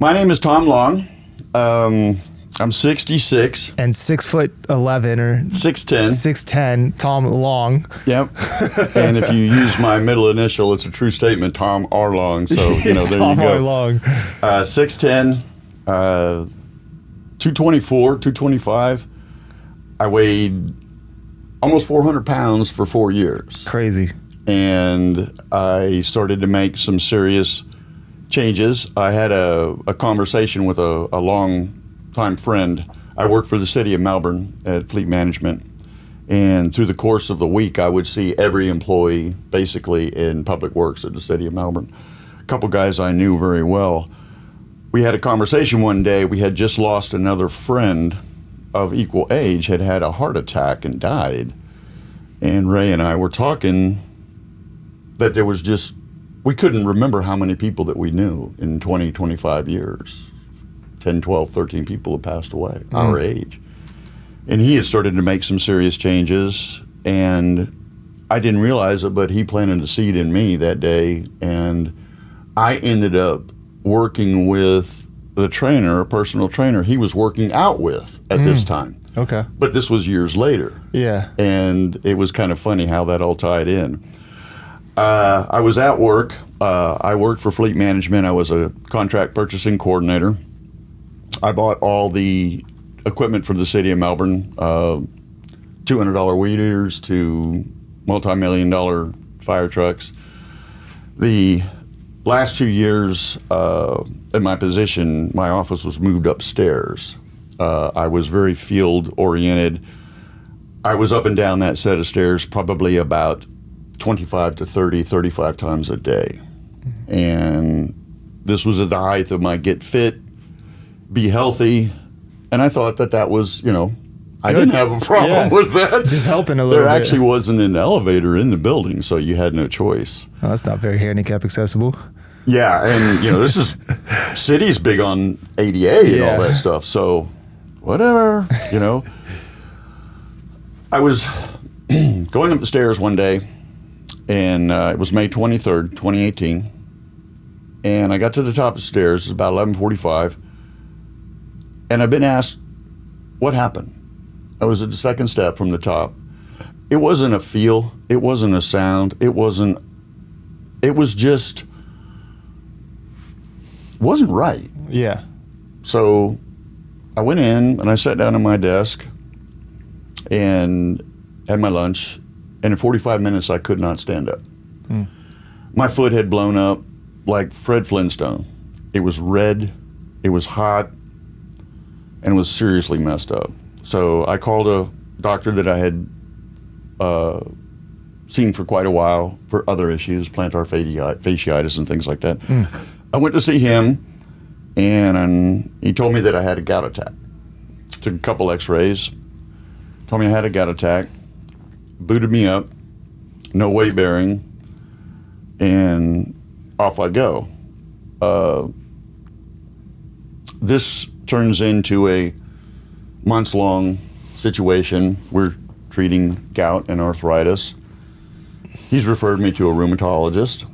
My name is Tom Long. I'm 66. And 6'11" or 6'10". 6'10", Tom Long. Yep. And if you use my middle initial, it's a true statement, Tom R. Long. So, there Tom you go. R. Long. 6'10", 224, 225. I weighed almost 400 pounds for 4 years. Crazy. And I started to make some serious changes. I had a conversation with a long-time friend. I worked for the city of Melbourne at fleet management, and through the course of the week, I would see every employee basically in public works at the city of Melbourne. A couple guys I knew very well. We had a conversation one day. We had just lost another friend of equal age, had had a heart attack and died. And Ray and I were talking that there was just, we couldn't remember how many people that we knew in 20, 25 years. 10, 12, 13 people have passed away, our age. And he had started to make some serious changes, and I didn't realize it, but he planted a seed in me that day, and I ended up working with the trainer, a personal trainer he was working out with at this time. Okay. But this was years later. Yeah. And it was kind of funny how that all tied in. I was at work. I worked for fleet management. I was a contract purchasing coordinator. I bought all the equipment for the city of Melbourne, $200 weed eaters to multi-million-dollar fire trucks. The last 2 years in my position, my office was moved upstairs. I was very field-oriented. I was up and down that set of stairs probably about 25 to 30, 35 times a day. And this was at the height of my get fit, be healthy, and I thought that was, I didn't have a problem with that. Just helping a little bit. There actually wasn't an elevator in the building, so you had no choice. Oh, that's not very handicap accessible. Yeah, and this is, city's big on ADA and all that stuff, so whatever, I was going up the stairs one day, and it was May 23rd, 2018, and I got to the top of the stairs. It's about 11:45, and I've been asked, what happened? I was at the second step from the top. It wasn't a feel. It wasn't a sound. It was just, wasn't right. Yeah. So I went in and I sat down at my desk and had my lunch, and in 45 minutes I could not stand up. My foot had blown up like Fred Flintstone. It was red, it was hot, and it was seriously messed up. So I called a doctor that I had seen for quite a while for other issues, plantar fasciitis and things like that. I went to see him, and he told me that I had a gout attack. Took a couple x-rays, told me I had a gout attack, booted me up, no weight bearing, and off I go. This turns into a months-long situation. We're treating gout and arthritis. He's referred me to a rheumatologist.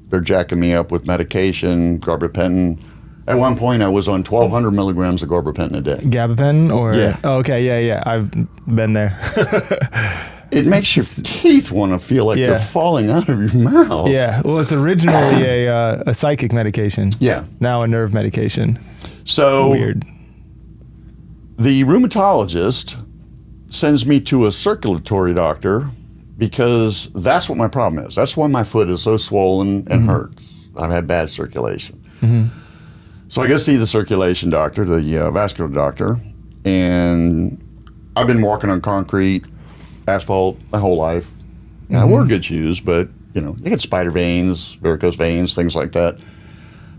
They're jacking me up with medication, gabapentin. At one point, I was on 1,200 milligrams of gabapentin a day. Gabapentin? Or? Yeah. Oh, okay, yeah. I've been there. It makes your teeth want to feel like they're falling out of your mouth. Yeah, well, it's originally a psychic medication. Yeah. Now a nerve medication. So weird. The rheumatologist sends me to a circulatory doctor because that's what my problem is. That's why my foot is so swollen and hurts. I've had bad circulation. So I go see the circulation doctor, the vascular doctor, and I've been walking on concrete, asphalt my whole life. I wore good shoes, but you get spider veins, varicose veins, things like that.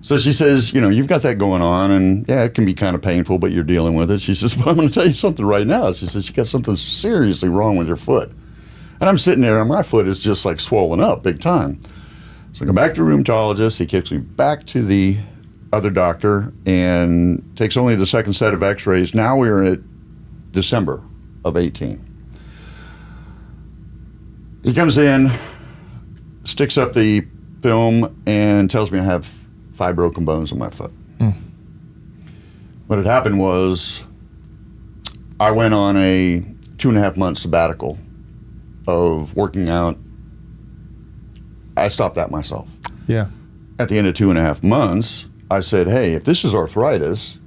So she says, you've got that going on, and yeah, it can be kind of painful, but you're dealing with it. She says, but I'm going to tell you something right now. She says, you got something seriously wrong with your foot. And I'm sitting there, and my foot is just like swollen up big time. So I go back to the rheumatologist. He kicks me back to the other doctor and takes only the second set of x-rays. Now we're at December of 18. He comes in, sticks up the film, and tells me I have 5 broken bones in my foot. What had happened was I went on a 2.5 month sabbatical of working out. I stopped that myself. Yeah. At the end of 2.5 months, I said, hey, if this is arthritis,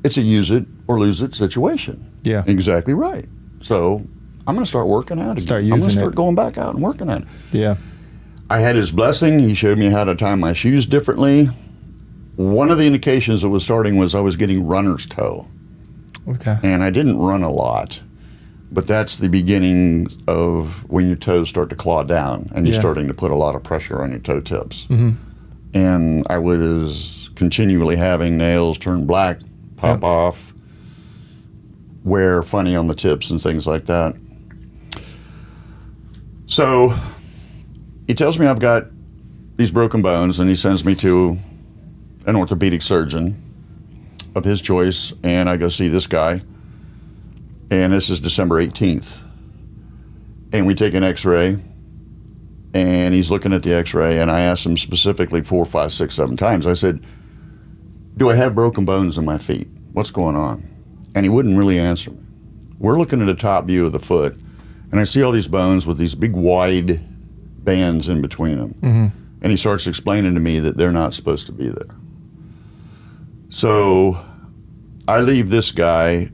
it's a use it or lose it situation. Yeah. Exactly right. So I'm going to start working out again. Start I'm going using to start it. going back out and working at it. Yeah. I had his blessing. He showed me how to tie my shoes differently. One of the indications that was starting was I was getting runner's toe. Okay. And I didn't run a lot, but that's the beginning of when your toes start to claw down and you're starting to put a lot of pressure on your toe tips. And I was continually having nails turn black, pop off, wear funny on the tips and things like that. So he tells me I've got these broken bones, and he sends me to an orthopedic surgeon of his choice, and I go see this guy, and this is December 18th. And we take an x-ray, and he's looking at the x-ray, and I asked him specifically 4, 5, 6, 7 times. I said, do I have broken bones in my feet? What's going on? And he wouldn't really answer me. We're looking at a top view of the foot, and I see all these bones with these big wide bands in between them. And he starts explaining to me that they're not supposed to be there. So I leave this guy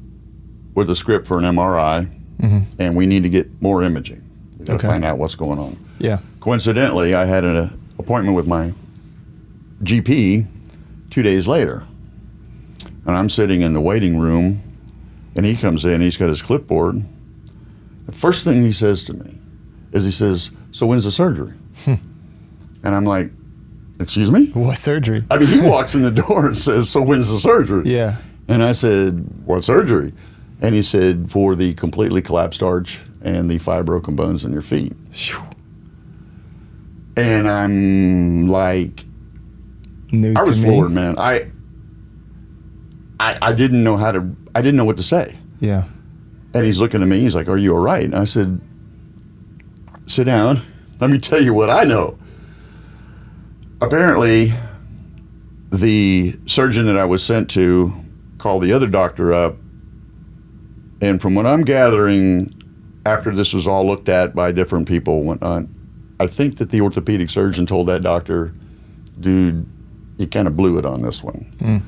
with a script for an MRI, and we need to get more imaging. We got to find out what's going on. Yeah. Coincidentally, I had an appointment with my GP 2 days later, and I'm sitting in the waiting room, and he comes in, he's got his clipboard. The first thing he says to me is he says, so when's the surgery? And I'm like, excuse me? What surgery? I mean, he walks in the door and says, so when's the surgery? Yeah. And I said, what surgery? And he said, for the completely collapsed arch and the 5 broken bones in your feet. And I'm like, News I was to me. floored, man. I didn't know I didn't know what to say. Yeah. And he's looking at me, he's like, are you all right? And I said, sit down. Let me tell you what I know. Apparently, the surgeon that I was sent to called the other doctor up. And from what I'm gathering, after this was all looked at by different people and whatnot, I think that the orthopedic surgeon told that doctor, dude, you kind of blew it on this one.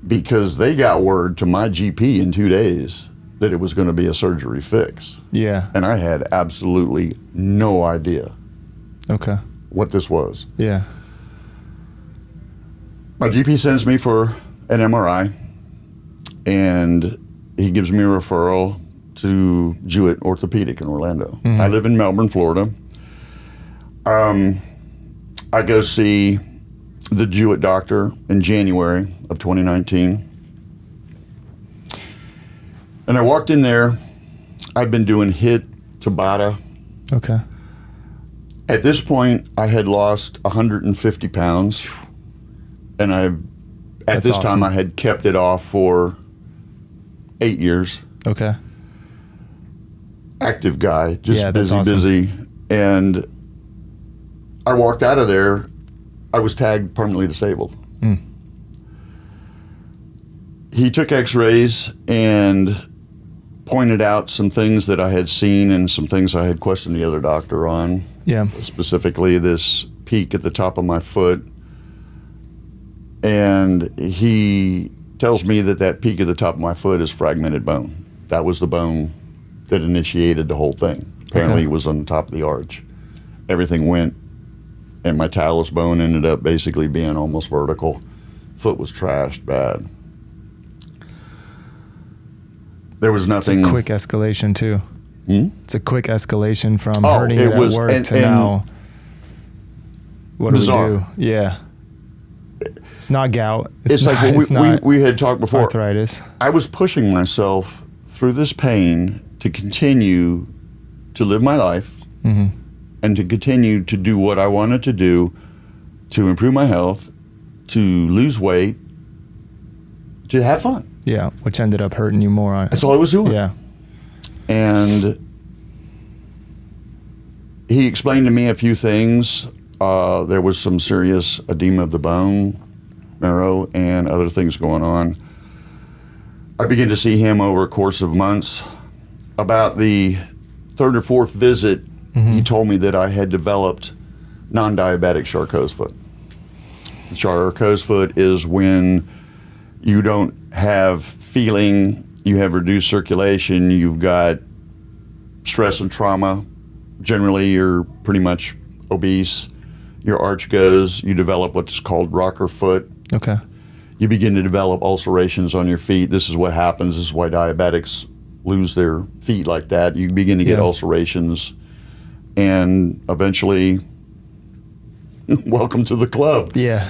Because they got word to my GP in 2 days that it was going to be a surgery fix. Yeah. And I had absolutely no idea Okay. what this was. Yeah. My GP sends me for an MRI, and he gives me a referral to Jewett Orthopedic in Orlando. I live in Melbourne, Florida. I go see the Jewett doctor in January of 2019. And I walked in there. I'd been doing HIIT, Tabata. Okay. At this point, I had lost 150 pounds. And at That's this time, awesome. I had kept it off for 8 years. Okay. Active guy, just Yeah, that's busy. And I walked out of there. I was tagged permanently disabled. He took x-rays and pointed out some things that I had seen and some things I had questioned the other doctor on. Yeah. Specifically this peak at the top of my foot. And he tells me that peak at the top of my foot is fragmented bone. That was the bone that initiated the whole thing. Apparently it was on the top of the arch. Everything went, and my talus bone ended up basically being almost vertical. Foot was trashed bad. There was nothing. It's a quick escalation too. It's a quick escalation from hurting it it was- at work and- to and now. What bizarre. do we do? Yeah. It's not gout. It's not, like it's what not we had talked before. arthritis. I was pushing myself through this pain to continue to live my life and to continue to do what I wanted to do to improve my health, to lose weight, to have fun. Yeah, which ended up hurting you more. That's all I was doing. Yeah. And he explained to me a few things. there was some serious edema of the bone, marrow, and other things going on. I began to see him over a course of months. About the third or fourth visit, he told me that I had developed non-diabetic Charcot's foot. Charcot's foot is when you don't have feeling, you have reduced circulation, you've got stress and trauma. Generally, you're pretty much obese. Your arch goes, you develop what's called rocker foot. Okay. You begin to develop ulcerations on your feet. This is what happens. This is why diabetics lose their feet like that. You begin to get ulcerations, and eventually, welcome to the club. Yeah.